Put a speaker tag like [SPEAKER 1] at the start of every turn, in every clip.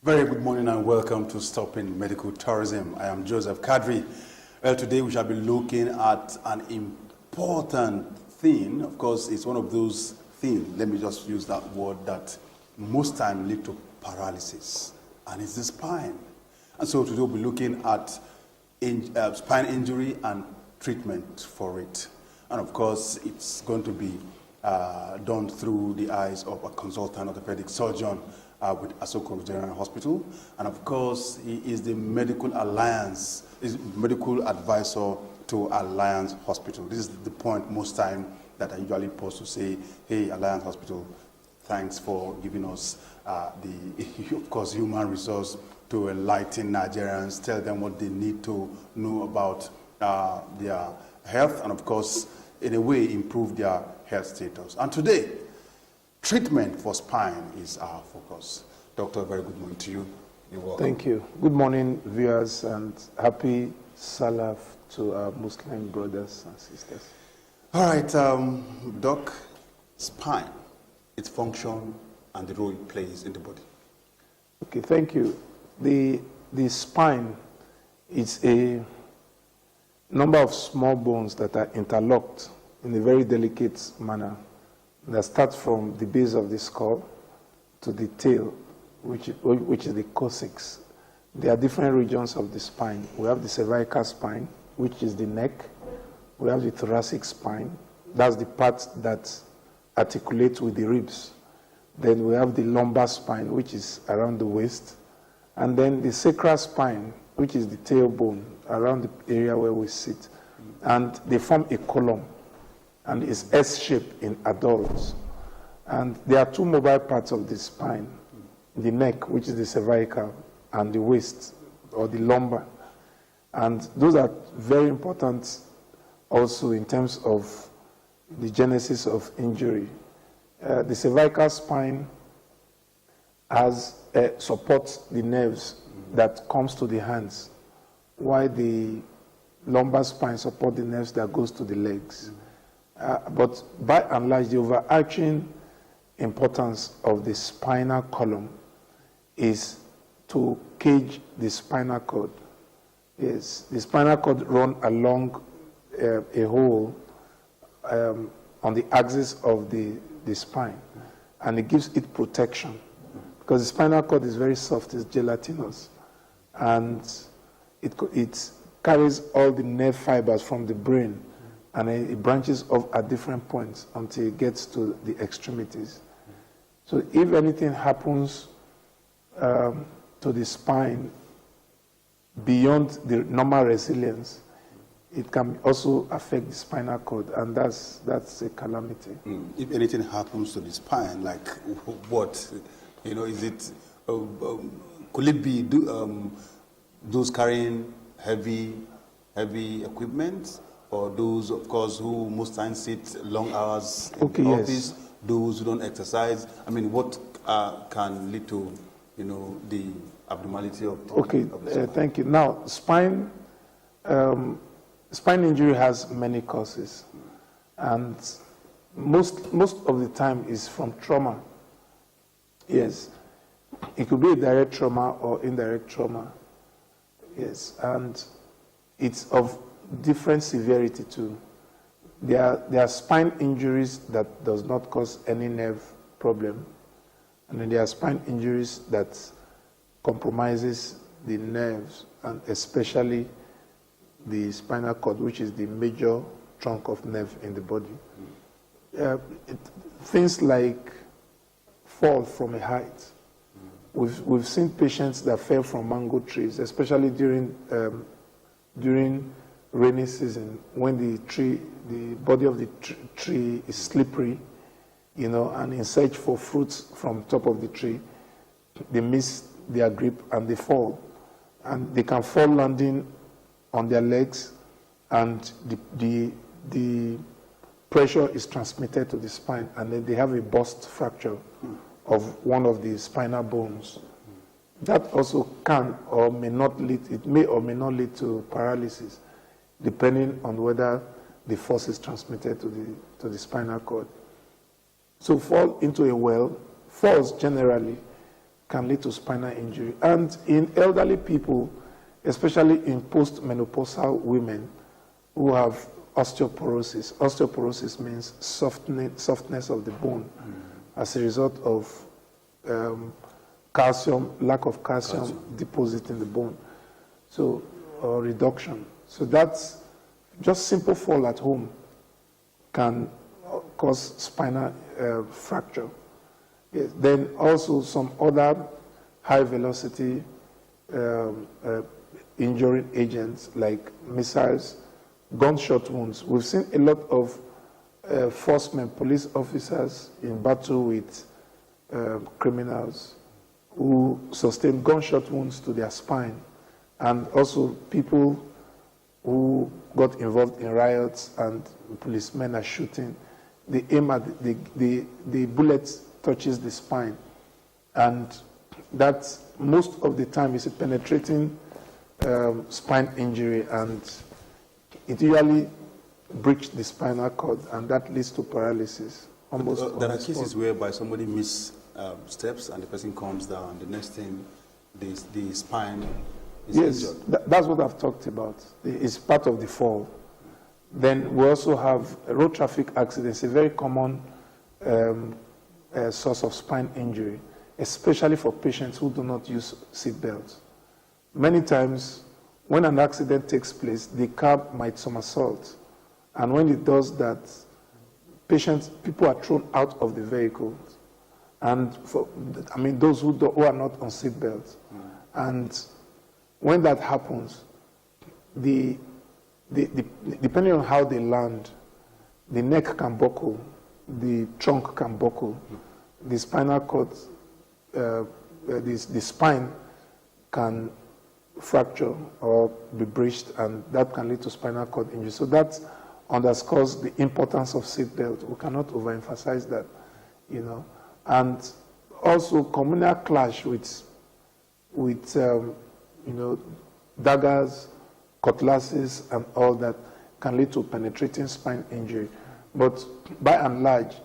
[SPEAKER 1] Very good morning and welcome to Stopping Medical Tourism. I am Joseph Kadri. Well, today we shall be looking at an important thing. Of course, it's one of those things, let me just use that word, that most time lead to paralysis, and it's the spine. And so today we'll be looking at spine injury and treatment for it. And of course, it's going to be done through the eyes of a consultant orthopedic surgeon with Asoko General Hospital. And of course, he is the medical advisor to Alliance Hospital. This is the point most time that I usually pause to say, hey, Alliance Hospital, thanks for giving us of course, human resource to enlighten Nigerians, tell them what they need to know about their health, and of course, in a way, improve their health status. And today, treatment for spine is our focus. Doctor, very good morning to you. You're welcome.
[SPEAKER 2] Thank you. Good morning, viewers, and happy Salah to our Muslim brothers and sisters.
[SPEAKER 1] All right, Doc, spine, its function and the role it plays in the body.
[SPEAKER 2] Okay, thank you. The spine is a number of small bones that are interlocked in a very delicate manner that starts from the base of the skull to the tail, which is the coccyx. There are different regions of the spine. We have the cervical spine, which is the neck. We have the thoracic spine. That's the part that articulates with the ribs. Then we have the lumbar spine, which is around the waist. And then the sacral spine, which is the tailbone, around the area where we sit. And they form a column, and it's S-shaped in adults. And there are two mobile parts of the spine, the neck, which is the cervical, and the waist, or the lumbar. And those are very important also in terms of the genesis of injury. The cervical spine supports the nerves that comes to the hands, while the lumbar spine supports the nerves that goes to the legs. But by and large, the overarching importance of the spinal column is to cage the spinal cord. Yes, the spinal cord runs along a hole on the axis of the spine, and it gives it protection because the spinal cord is very soft, it's gelatinous, and it carries all the nerve fibers from the brain, and it branches off at different points until it gets to the extremities. So if anything happens to the spine beyond the normal resilience, it can also affect the spinal cord, and that's a calamity.
[SPEAKER 1] If anything happens to the spine, like what? Is it, could it be those carrying heavy equipment, or those, of course, who most times sit long hours in the office, those who don't exercise? I mean, what can lead to, the abnormality of the spine?
[SPEAKER 2] Thank you. Now, spine injury has many causes, and most of the time is from trauma. Yes, it could be a direct trauma or indirect trauma. Yes, and it's of different severity too. There are spine injuries that does not cause any nerve problem, and then there are spine injuries that compromises the nerves, and especially the spinal cord, which is the major trunk of nerve in the body. Things like fall from a height. We've seen patients that fell from mango trees, especially during rainy season, when the body of the tree is slippery, and in search for fruits from top of the tree, they miss their grip and they fall, and they can fall landing on their legs, and the pressure is transmitted to the spine, and then they have a burst fracture of one of the spinal bones. That also can or may not lead, it may or may not lead to paralysis, depending on whether the force is transmitted to the spinal cord. So fall into a well, falls generally can lead to spinal injury. And in elderly people, especially in postmenopausal women who have osteoporosis. Osteoporosis means softness of the bone as a result of lack of calcium deposit in the bone, so reduction. So that's just simple fall at home can cause spinal fracture. Yes. Then also some other high velocity injuring agents like missiles, gunshot wounds. We've seen a lot of forcemen, police officers in battle with criminals who sustain gunshot wounds to their spine, and also people who got involved in riots and policemen are shooting. They aim at the bullet touches the spine, and that most of the time is a penetrating spine injury, and it usually breaks the spinal cord, and that leads to paralysis.
[SPEAKER 1] There are cases whereby somebody steps and the person comes down. The next thing, the spine is injured.
[SPEAKER 2] That's what I've talked about. It's part of the fall. Then we also have road traffic accidents, a very common source of spine injury, especially for patients who do not use seat belts. Many times, when an accident takes place, the car might somersault. And when it does that, people are thrown out of the vehicle. And those who are not on seat belts. And when that happens, depending on how they land, the neck can buckle, the trunk can buckle, the spinal cord, the spine can fracture or be breached, and that can lead to spinal cord injury. So that underscores the importance of seat belt. We cannot overemphasize that, And also communal clash with daggers, cutlasses, and all that can lead to penetrating spine injury. But by and large,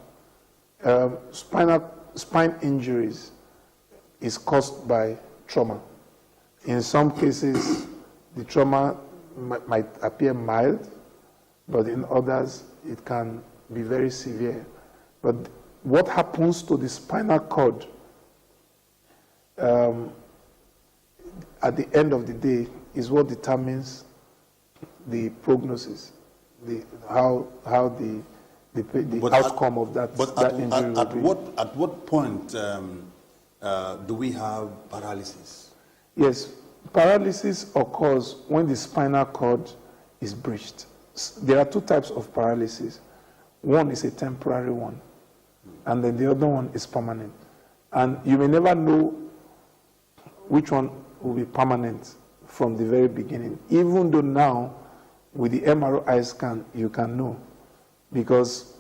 [SPEAKER 2] spine injuries is caused by trauma. In some cases, the trauma might appear mild, but in others, it can be very severe. But what happens to the spinal cord at the end of the day is what determines the prognosis, how the outcome of that injury will be.
[SPEAKER 1] At what point do we have paralysis?
[SPEAKER 2] Yes, paralysis occurs when the spinal cord is breached. There are two types of paralysis. One is a temporary one, and then the other one is permanent. And you may never know which one will be permanent from the very beginning, even though now, with the MRI scan, you can know, because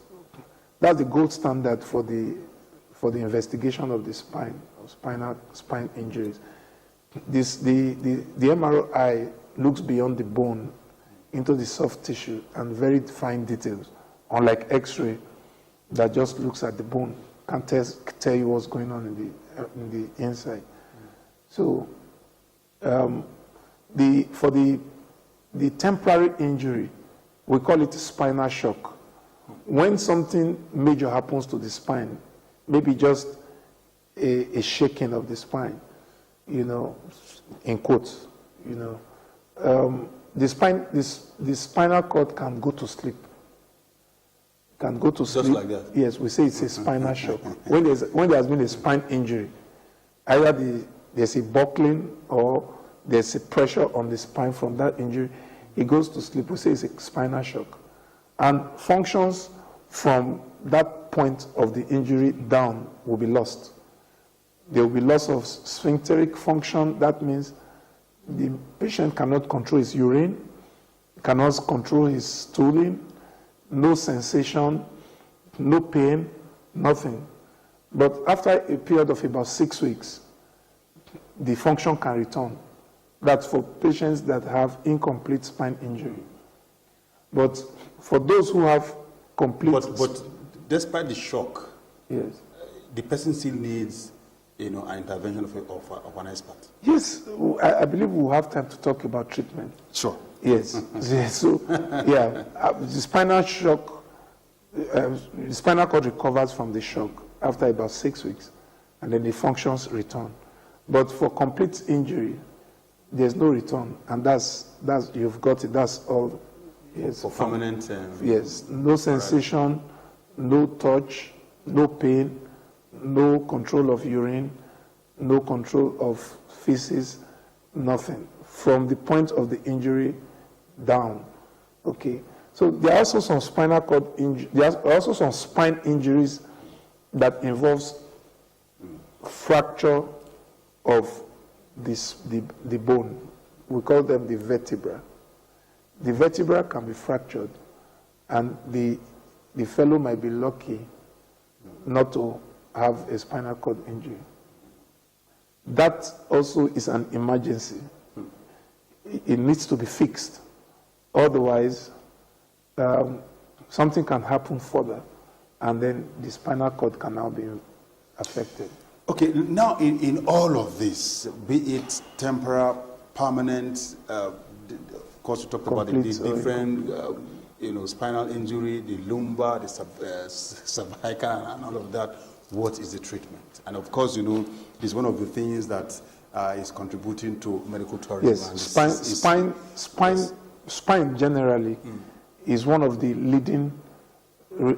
[SPEAKER 2] that's the gold standard for the investigation of the spine, of spine injuries. The MRI looks beyond the bone into the soft tissue and very fine details, unlike X-ray that just looks at the bone, can't tell you what's going on in the inside. So for the temporary injury, we call it spinal shock. When something major happens to the spine, maybe just a shaking of the spine, in quotes, the spinal cord can go to sleep.
[SPEAKER 1] Just like that?
[SPEAKER 2] Yes, we say it's a spinal shock. When there has been a spine injury, either there's a buckling or there's a pressure on the spine from that injury, it goes to sleep. We say it's a spinal shock. And functions from that point of the injury down will be lost. There will be loss of sphincteric function. That means the patient cannot control his urine, cannot control his stooling, no sensation, no pain, nothing. But after a period of about 6 weeks, the function can return. That's for patients that have incomplete spine injury. But for those who have complete...
[SPEAKER 1] But despite the shock,
[SPEAKER 2] yes,
[SPEAKER 1] the person still needs an intervention of an expert?
[SPEAKER 2] Yes, I believe we'll have time to talk about treatment.
[SPEAKER 1] Sure.
[SPEAKER 2] Yes. So, the spinal shock, the spinal cord recovers from the shock after about 6 weeks, and then the functions return. But for complete injury, there's no return, and that's you've got it. That's all. Yes.
[SPEAKER 1] For permanent.
[SPEAKER 2] Yes. No sensation, no touch, no pain, no control of urine, no control of feces, nothing from the point of the injury down. Okay. So there are also some spinal cord injury. There are also some spine injuries that involves fracture of the bone. We call them the vertebra. The vertebra can be fractured, and the fellow might be lucky not to have a spinal cord injury. That also is an emergency. It needs to be fixed. Otherwise, something can happen further, and then the spinal cord can now be affected.
[SPEAKER 1] Okay, now in all of this, be it temporal, permanent, of course you talked about the different, spinal injury, the lumbar, the cervical, and all of that. What is the treatment? And of course, it's one of the things that is contributing to medical tourism.
[SPEAKER 2] Yes, spine generally is one of the leading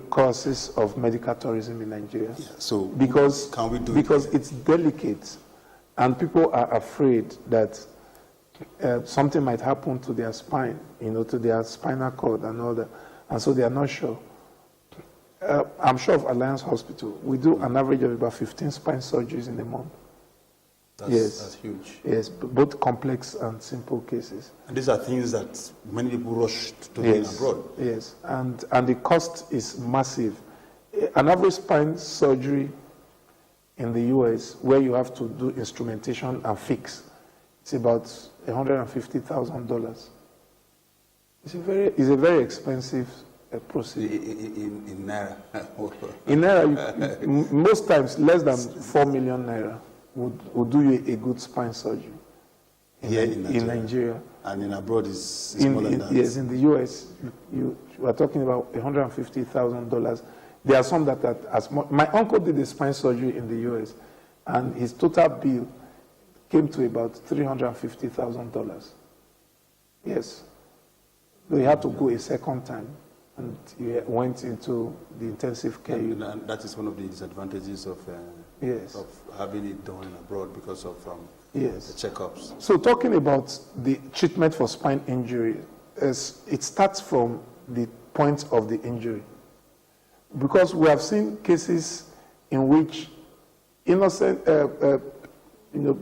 [SPEAKER 2] causes of medical tourism in Nigeria. Yeah,
[SPEAKER 1] so
[SPEAKER 2] because
[SPEAKER 1] it?
[SPEAKER 2] It's delicate, and people are afraid that something might happen to their spine, to their spinal cord and all that, and so they are not sure. I'm sure of Alliance Hospital. We do an average of about 15 spine surgeries in a month.
[SPEAKER 1] That's huge.
[SPEAKER 2] Yes, both complex and simple cases.
[SPEAKER 1] And these are things that many people rush to do abroad.
[SPEAKER 2] Yes, and the cost is massive. An average spine surgery in the US, where you have to do instrumentation and fix, it's about $150,000. It's a very expensive procedure.
[SPEAKER 1] In Naira?
[SPEAKER 2] In Naira, most times less than 4 million Naira would do you a good spine surgery. In Nigeria.
[SPEAKER 1] And in abroad is more than that.
[SPEAKER 2] Yes, in the US, you are talking about $150,000. There are some that are as much. My uncle did a spine surgery in the US, and his total bill came to about $350,000. Yes. So he had to go a second time, and he went into the intensive care unit.
[SPEAKER 1] And that is one of the disadvantages of having it done abroad because of the checkups.
[SPEAKER 2] So talking about the treatment for spine injury, it starts from the point of the injury. Because we have seen cases in which innocent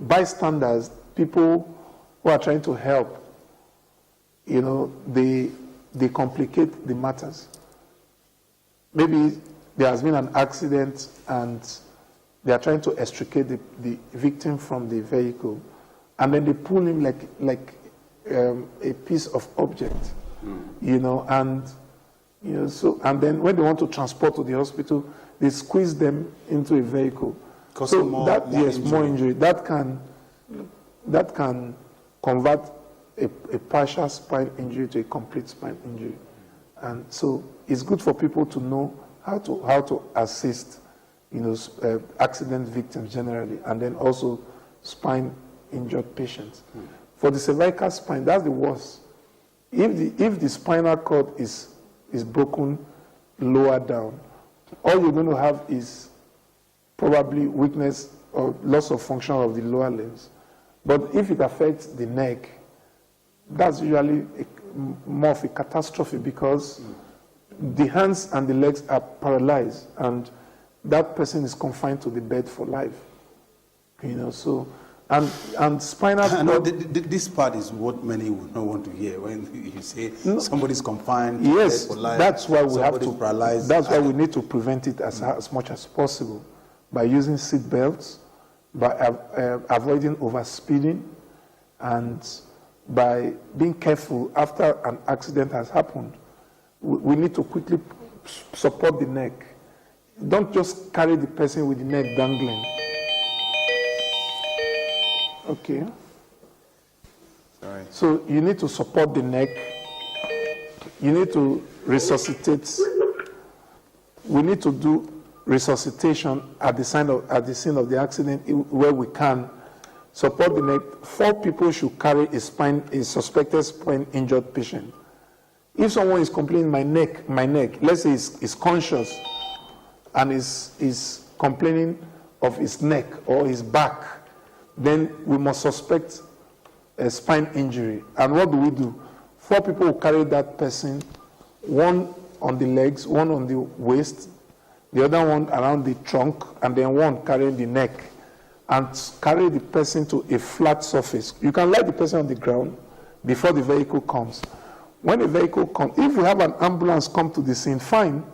[SPEAKER 2] bystanders, people who are trying to help, they complicate the matters. Like there has been an accident and they are trying to extricate the victim from the vehicle, and then they pull him like a piece of object, and then when they want to transport to the hospital, they squeeze them into a vehicle. More injury. That can convert a partial spine injury to a complete spine injury, and so it's good for people to know how to assist accident victims generally, and then also spine injured patients. For the cervical spine, that's the worst. If the spinal cord is broken lower down, all you're going to have is probably weakness or loss of function of the lower limbs. But if it affects the neck, that's usually more of a catastrophe, because the hands and the legs are paralyzed, and that person is confined to the bed for life. So, and spinal cord.
[SPEAKER 1] This part is what many would not want to hear when you say somebody's confined
[SPEAKER 2] yes,
[SPEAKER 1] for life.
[SPEAKER 2] That's why we have to.
[SPEAKER 1] Paralyzed.
[SPEAKER 2] That's why we need to prevent it as much as possible by using seat belts, by avoiding overspeeding, and by being careful after an accident has happened. We need to quickly support the neck. Don't just carry the person with the neck dangling. Okay.
[SPEAKER 1] Sorry.
[SPEAKER 2] So you need to support the neck. You need to resuscitate. We need to do resuscitation at the scene of the accident where we can. Support the neck. 4 people should carry a suspected spine injured patient. If someone is complaining, my neck, let's say is conscious and is complaining of his neck or his back, then we must suspect a spine injury. And what do? 4 people will carry that person, 1 on the legs, 1 on the waist, the other one around the trunk, and then 1 carrying the neck, and carry the person to a flat surface. You can lay the person on the ground before the vehicle comes. When the vehicle comes, if we have an ambulance come to the scene, fine.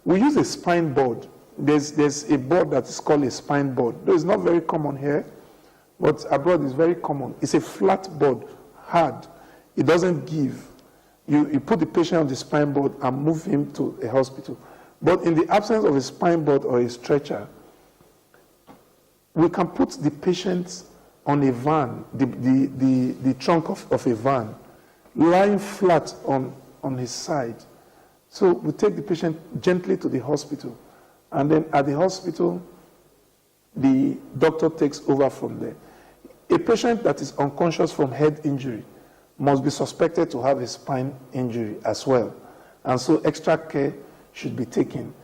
[SPEAKER 2] We use a spine board. There's a board that is called a spine board. Though it's not very common here, but abroad it's very common. It's a flat board, hard. It doesn't give. You put the patient on the spine board and move him to a hospital. But in the absence of a spine board or a stretcher, we can put the patient on a van, the trunk of a van, lying flat on his side. So we take the patient gently to the hospital. And then at the hospital, the doctor takes over from there. A patient that is unconscious from head injury must be suspected to have a spine injury as well. And so extra care should be taken.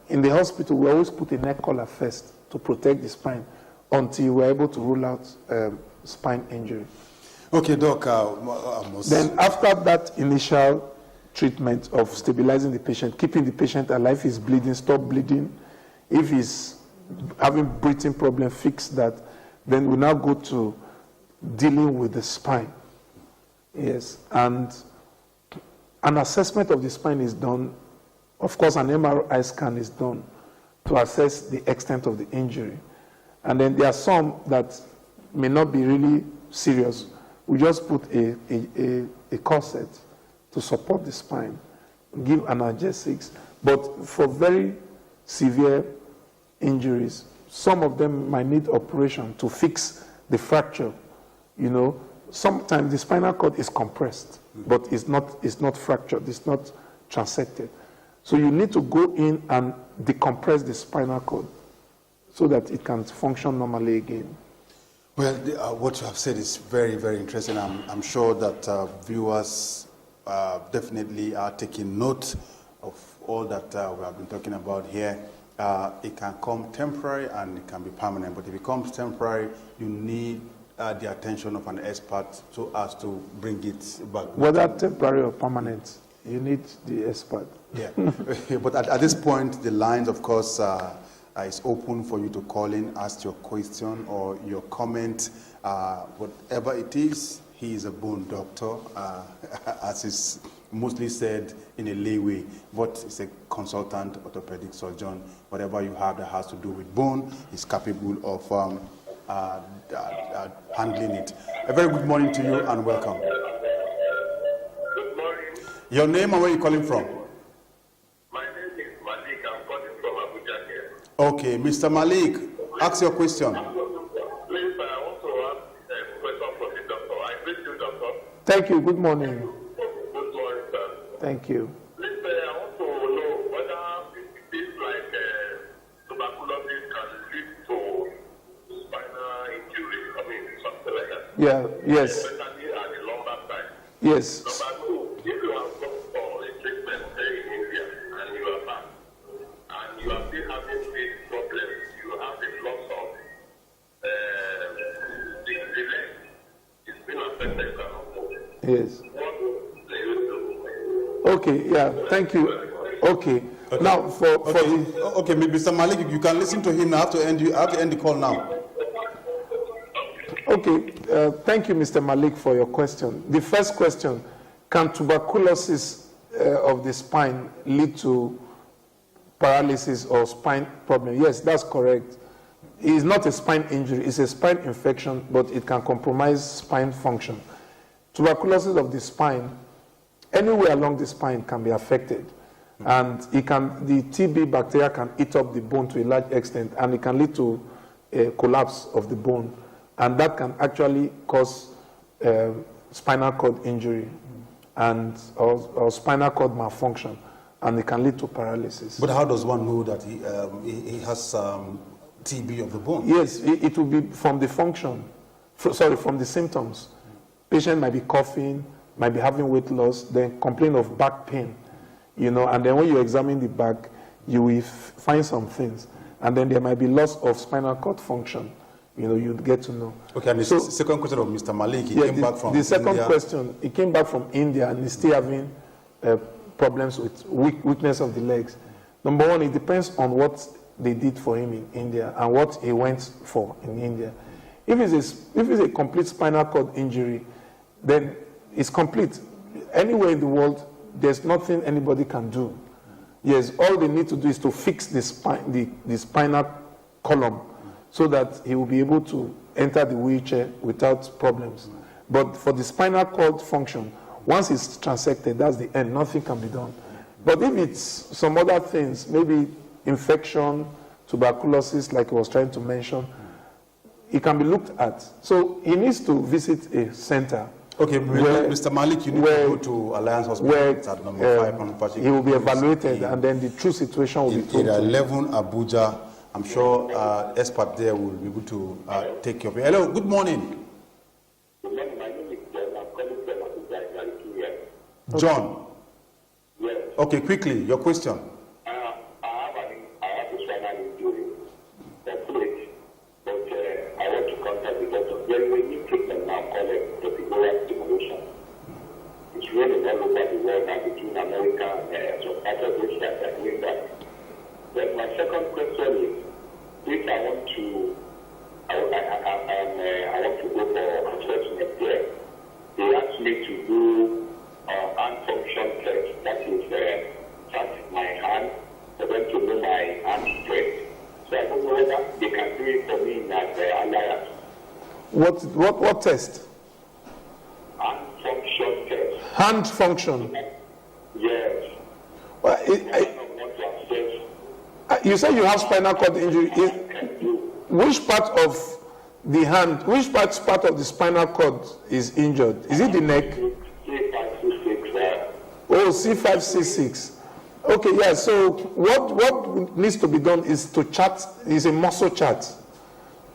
[SPEAKER 2] In the hospital, we always put a neck collar first to protect the spine until we're able to rule out spine injury.
[SPEAKER 1] Okay, Doc.
[SPEAKER 2] Then after that initial treatment of stabilizing the patient, keeping the patient alive, he's bleeding, stop bleeding. If he's having breathing problem, fix that. Then we now go to dealing with the spine. Yes, and an assessment of the spine is done. Of course, an MRI scan is done to assess the extent of the injury. And then there are some that may not be really serious. We just put a corset to support the spine, give analgesics. But for very severe injuries, some of them might need operation to fix the fracture. You know, sometimes the spinal cord is compressed, but it's not fractured, it's not transected. So you need to go in and decompress the spinal cord so that it can function normally again.
[SPEAKER 1] Well, what you have said is very, very interesting. I'm sure that viewers definitely are taking note of all that we have been talking about here. It can come temporary and it can be permanent, but if it comes temporary, you need the attention of an expert so as to bring it back.
[SPEAKER 2] Whether temporary or permanent, you need the expert.
[SPEAKER 1] Yeah, but at this point, the lines, of course, is open for you to call in, ask your question or your comment. Whatever it is, he is a bone doctor, as is mostly said in a layaway, but he's a consultant orthopedic surgeon. Whatever you have that has to do with bone, he's capable of handling it. A very good morning to you and welcome.
[SPEAKER 3] Good morning.
[SPEAKER 1] Your name and where you're calling from?
[SPEAKER 3] My name is Malik. I'm calling from Abuja here.
[SPEAKER 1] Okay, Mr. Malik, ask your question.
[SPEAKER 3] Please, I want to ask a question from the doctor. I greet you, doctor.
[SPEAKER 2] Thank you. Good morning.
[SPEAKER 3] Good morning, sir.
[SPEAKER 2] Thank you.
[SPEAKER 3] Please, I want to know whether things like tuberculosis can lead to spinal injury. I mean, something like that.
[SPEAKER 2] Yeah. Yes.
[SPEAKER 3] Especially at the lumbar side.
[SPEAKER 2] Yes.
[SPEAKER 3] Number 2, if you have gone for a treatment, say in India, and you are back, and you are still having this problem, you have a loss of the leg. It's been affected, cannot move.
[SPEAKER 2] Yes.
[SPEAKER 3] What do you do?
[SPEAKER 2] Okay. Yeah. Thank you. Okay. Now
[SPEAKER 1] Okay, Mr. Malik, you can listen to him. I have to end the call now.
[SPEAKER 2] Okay, thank you, Mr. Malik, for your question. The first question, can tuberculosis of the spine lead to paralysis or spine problem? Yes, that's correct. It is not a spine injury, it's a spine infection, but it can compromise spine function. Tuberculosis of the spine, anywhere along the spine can be affected. And the TB bacteria can eat up the bone to a large extent, and it can lead to a collapse of the bone. and that can actually cause spinal cord injury and or spinal cord malfunction, and it can lead to paralysis.
[SPEAKER 1] But how does one know that he has TB of the bone?
[SPEAKER 2] Yes, it will be from the function, from the symptoms. Patient might be coughing, might be having weight loss, then complain of back pain, and then when you examine the back, you will find some things, and then there might be loss of spinal cord function. You'd get to know.
[SPEAKER 1] Okay, and the second question of Mr. Malik, he came back from
[SPEAKER 2] the second
[SPEAKER 1] India.
[SPEAKER 2] question, he came back from India and he's still having problems with weakness of the legs. Number one, it depends on what they did for him in India and what he went for in India. If it's a complete spinal cord injury, then it's complete. Anywhere in the world, there's nothing anybody can do. Yes, all they need to do is to fix the spinal column so that he will be able to enter the wheelchair without problems. But for the spinal cord function, once it's transected, that's the end. Nothing can be done. But if it's some other things, maybe infection, tuberculosis, like I was trying to mention, it can be looked at. So he needs to visit a center.
[SPEAKER 1] Okay, Mr. Malik, you need to go to Alliance Hospital at number 5 on Patrick.
[SPEAKER 2] He will be evaluated, and then the true situation will be told.
[SPEAKER 1] In 11 Abuja, I'm sure expert there will be able to take care of it. Hello, good morning.
[SPEAKER 3] Good morning, my name is John. I'm calling from Abuja.
[SPEAKER 1] John.
[SPEAKER 3] Yes.
[SPEAKER 1] Okay, quickly, your question.
[SPEAKER 3] I have a spinal injury. That's it. But I want to contact the doctor. There is a new treatment now called Otabor stimulation. It's running all over the world now between America and some parts of Asia that are doing that. Then my second question is, if I want to go for assessment there, they asked me to do hand function test. That is, test my hand for them to know my hand strength. So I don't know whether they can do it for me in that alliance.
[SPEAKER 2] What test?
[SPEAKER 3] Hand function test.
[SPEAKER 2] Hand function.
[SPEAKER 3] Yes.
[SPEAKER 2] Well,
[SPEAKER 3] I don't want to assess.
[SPEAKER 2] You say you have spinal cord injury. Which part of the hand, which part of the spinal cord is injured? Is it the neck?
[SPEAKER 3] C5C6.
[SPEAKER 2] Oh, C5C6. Okay, yeah. So what needs to be done is to chart. Is a muscle chart.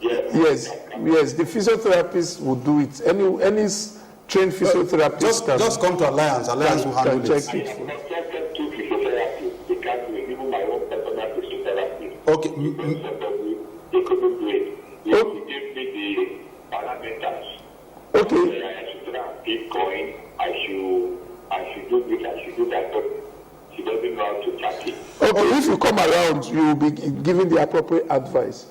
[SPEAKER 2] Yes. The physiotherapist will do it. Any trained physiotherapist
[SPEAKER 1] just come to Alliance. Alliance will handle it.
[SPEAKER 3] Check it. They can't do it. Even my own personal physiotherapist.
[SPEAKER 1] Okay.
[SPEAKER 3] They couldn't do it. They gave me the parameters.
[SPEAKER 2] Okay.
[SPEAKER 3] I should keep going. I should do this. I should do that. But she doesn't know how to check it.
[SPEAKER 2] Okay. If you come around, you will be given the appropriate advice.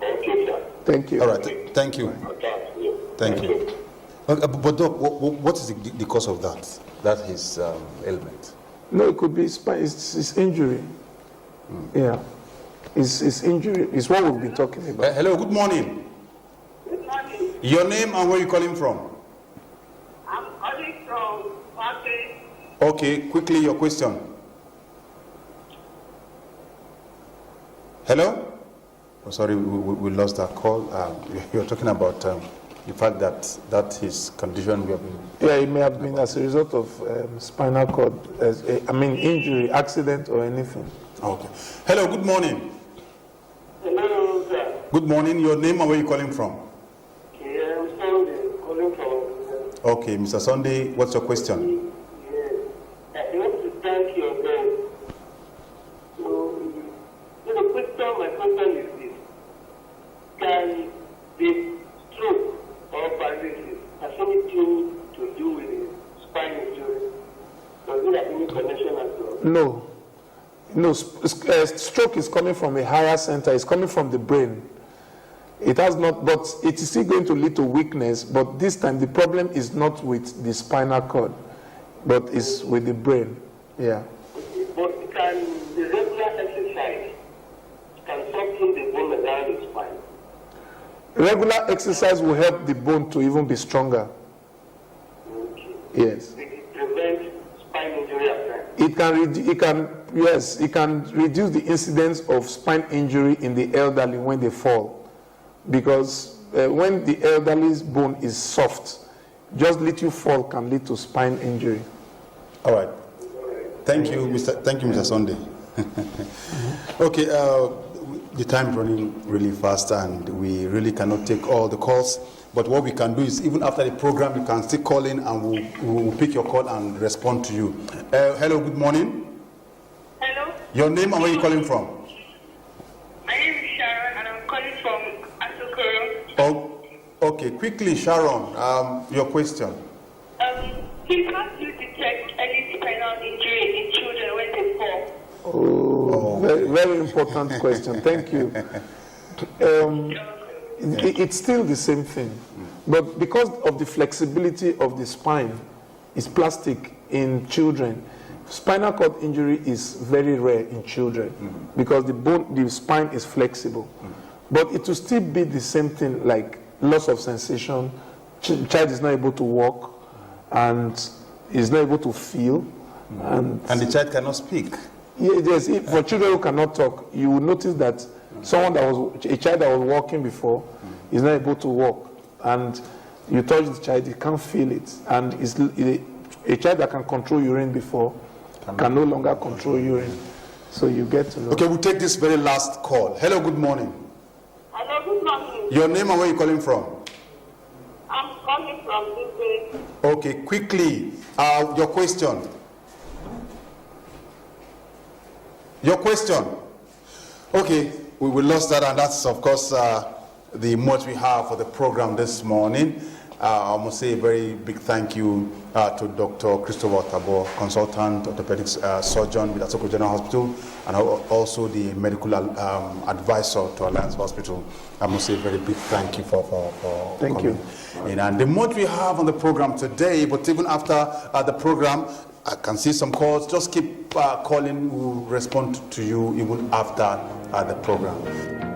[SPEAKER 3] Okay, sir.
[SPEAKER 2] Thank you.
[SPEAKER 1] All right. Thank you. Thank you. But Doc, what is the cause of that? That his ailment?
[SPEAKER 2] No, it could be it's injury. Yeah. It's injury. It's what we've been talking about.
[SPEAKER 1] Hello, good morning.
[SPEAKER 4] Good morning.
[SPEAKER 1] Your name and where you calling from?
[SPEAKER 4] I'm calling from Pate.
[SPEAKER 1] Okay, quickly your question. Hello? Oh, sorry, we lost that call. You're talking about the fact that his condition we have been...
[SPEAKER 2] Yeah, it may have been as a result of spinal cord, injury, accident or anything.
[SPEAKER 1] Okay. Hello, good morning.
[SPEAKER 4] Hello, sir.
[SPEAKER 1] Good morning. Your name and where you calling from?
[SPEAKER 4] Yeah, I'm Sunday, calling from...
[SPEAKER 1] Okay, Mr. Sunday, what's your question?
[SPEAKER 4] Yes. I want to thank your God. So my question is this. Can the stroke or paralysis have anything to do with the spine injury? Does it have any connection at all?
[SPEAKER 2] No, stroke is coming from a higher center. It's coming from the brain. It has not, but it is still going to lead to weakness. But this time, the problem is not with the spinal cord, but it's with the brain. Yeah.
[SPEAKER 4] But can the regular exercise soften the bone around the spine?
[SPEAKER 2] Regular exercise will help the bone to even be stronger.
[SPEAKER 4] Okay.
[SPEAKER 2] Yes.
[SPEAKER 4] It prevents spine injury at times.
[SPEAKER 2] It can reduce the incidence of spine injury in the elderly when they fall, because when the elderly's bone is soft, just little fall can lead to spine injury.
[SPEAKER 1] All right. Thank you, Mr. Sunday. Okay, the time is running really fast and we really cannot take all the calls. But what we can do is, even after the program, you can still call in and we'll pick your call and respond to you. Hello, good morning.
[SPEAKER 5] Hello.
[SPEAKER 1] Your name and where you calling from?
[SPEAKER 5] My name is Sharon and I'm calling from Asokoro.
[SPEAKER 1] Oh, okay, quickly, Sharon, your question.
[SPEAKER 5] Please, how do you detect any spinal injury in children when they fall?
[SPEAKER 2] Oh, very, very important question. Thank you. It's still the same thing, but because of the flexibility of the spine, it's plastic in children. Spinal cord injury is very rare in children because the spine is flexible. But it will still be the same thing, like loss of sensation. Child is not able to walk and is not able to feel, and
[SPEAKER 1] the child cannot speak.
[SPEAKER 2] Yes, for children who cannot talk, you will notice that a child that was walking before is not able to walk, and you touch the child, he can't feel it, and a child that can control urine before can no longer control urine. So you get to know.
[SPEAKER 1] Okay, we'll take this very last call. Hello, good morning.
[SPEAKER 5] Hello, good morning.
[SPEAKER 1] Your name and where you calling from?
[SPEAKER 5] I'm calling from Dubai.
[SPEAKER 1] Okay, quickly, your question. Your question. Okay, we lost that, and that's, of course, the much we have for the program this morning. I must say a very big thank you to Dr. Christopher Otabor, consultant orthopedic surgeon with Asoko General Hospital, and also the medical advisor to Alliance Hospital. I must say a very big thank you for
[SPEAKER 2] thank
[SPEAKER 1] coming in. And the much we have on the program today, but even after the program, I can see some calls. Just keep calling. We'll respond to you even after the program.